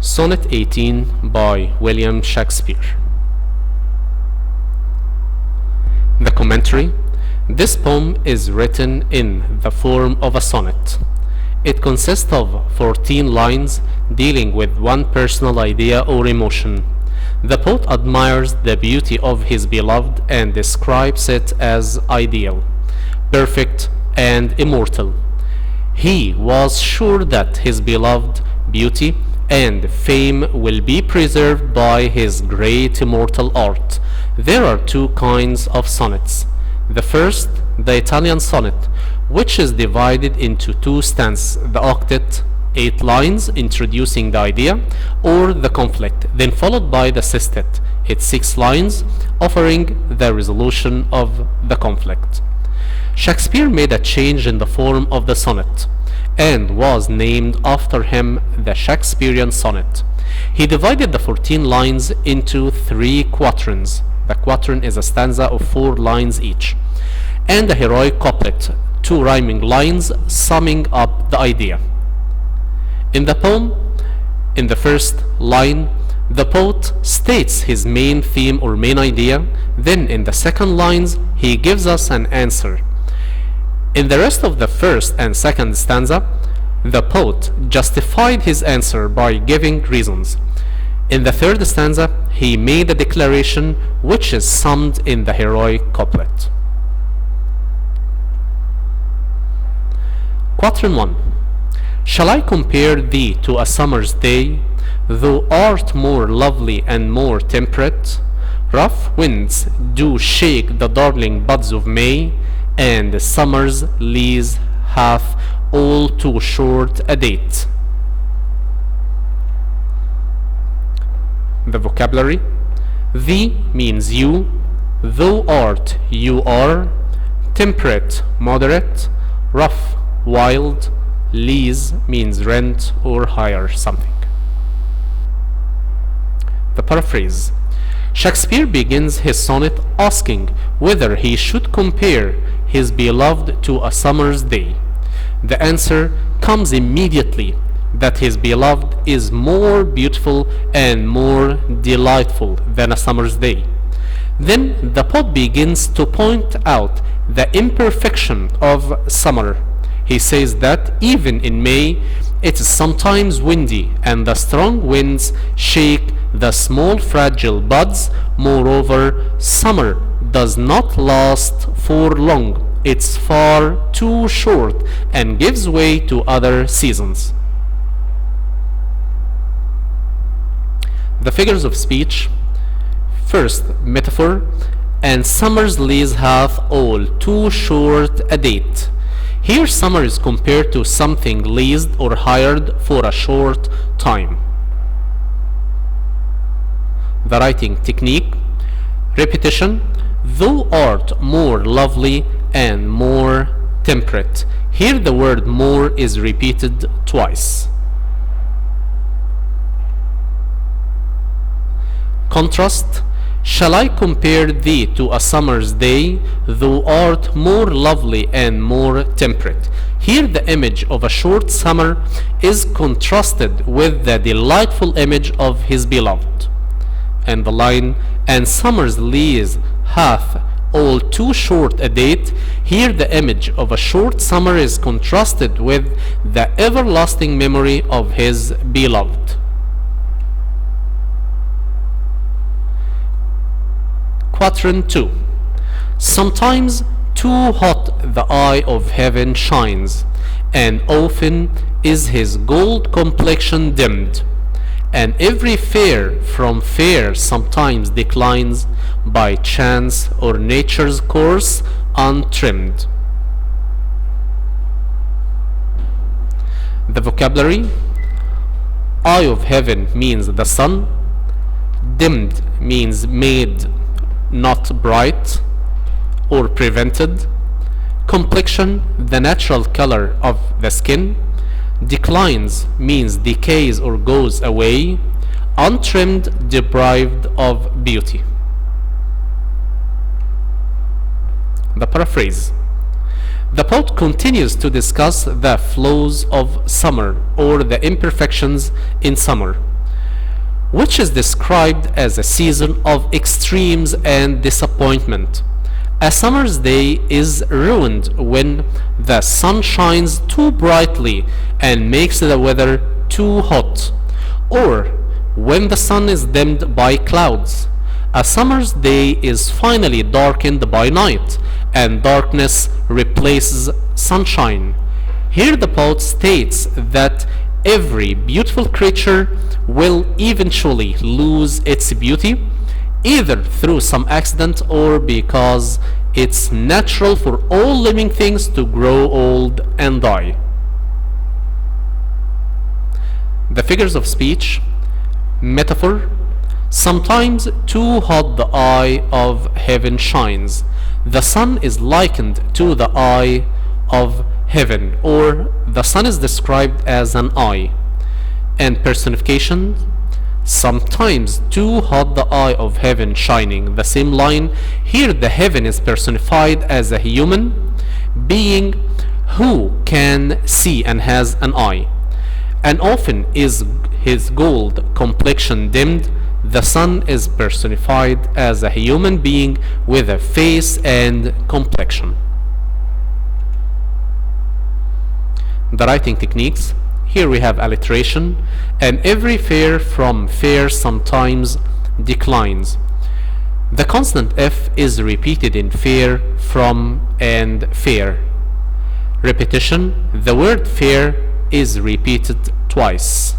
Sonnet 18 by William Shakespeare. The commentary. This poem is written in the form of a sonnet. It consists of 14 lines dealing with one personal idea or emotion. The poet admires the beauty of his beloved and describes it as ideal, perfect, and immortal. He was sure that his beloved beauty and fame will be preserved by his great immortal art. There are two kinds of sonnets. The first, the Italian sonnet, which is divided into two stanzas, the octet, 8 lines introducing the idea or the conflict, then followed by the sestet, it's 6 lines offering the resolution of the conflict. Shakespeare made a change in the form of the sonnet and was named after him the Shakespearean sonnet. He divided the 14 lines into 3 quatrains. The quatrain is a stanza of 4 lines each, and a heroic couplet, 2 rhyming lines summing up the idea. In the poem, in the first line, the poet states his main theme or main idea. Then in the second lines, he gives us an answer. In the rest of the first and second stanza, the poet justified his answer by giving reasons. In the third stanza, he made a declaration which is summed in the heroic couplet. Quatrain 1. Shall I compare thee to a summer's day, thou art more lovely and more temperate? Rough winds do shake the darling buds of May, and summer's lease hath all too short a date. The vocabulary. Thee means you, thou art, you are, temperate, moderate, rough, wild, lease means rent or hire something. The paraphrase. Shakespeare begins his sonnet asking whether he should compare his beloved to a summer's day. The answer comes immediately, that his beloved is more beautiful and more delightful than a summer's day. Then the poet begins to point out the imperfection of summer. He says that even in May, it is sometimes windy and the strong winds shake the small fragile buds. Moreover, summer does not last for long. It's far too short and gives way to other seasons. The figures of speech. First, metaphor. And summer's lease hath all too short a date. Here summer is compared to something leased or hired for a short time. The writing technique. Repetition. Thou art more lovely and more temperate. Here the word more is repeated twice. Contrast. Shall I compare thee to a summer's day, thou art more lovely and more temperate. Here the image of a short summer is contrasted with the delightful image of his beloved. And the line, and summer's lease hath all too short a date. Here the image of a short summer is contrasted with the everlasting memory of his beloved. Quatrain 2. Sometimes too hot the eye of heaven shines, and often is his gold complexion dimmed, and every fair from fair sometimes declines, by chance or nature's course untrimmed. The vocabulary. Eye of heaven means the sun. Dimmed means made not bright or prevented. Complexion, the natural color of the skin. Declines means decays or goes away. Untrimmed, deprived of beauty. The paraphrase. The poet continues to discuss the flaws of summer or the imperfections in summer. which is described as a season of extremes and disappointment. A summer's day is ruined when the sun shines too brightly and makes the weather too hot, or when the sun is dimmed by clouds. A summer's day is finally darkened by night, and darkness replaces sunshine. Here the poet states that every beautiful creature will eventually lose its beauty, either through some accident or because it's natural for all living things to grow old and die. The figures of speech. Metaphor. Sometimes too hot the eye of heaven shines. The sun is likened to the eye of heaven, or the sun is described as an eye. And personification. Sometimes too hot the eye of heaven shining. The same line. Here the heaven is personified as a human being who can see and has an eye, and often is his gold complexion dimmed. The sun is personified as a human being with a face and complexion. The writing techniques. Here we have alliteration, and every fair from fair sometimes declines. The consonant F is repeated in fair, from, and fair. Repetition. The word fair is repeated twice.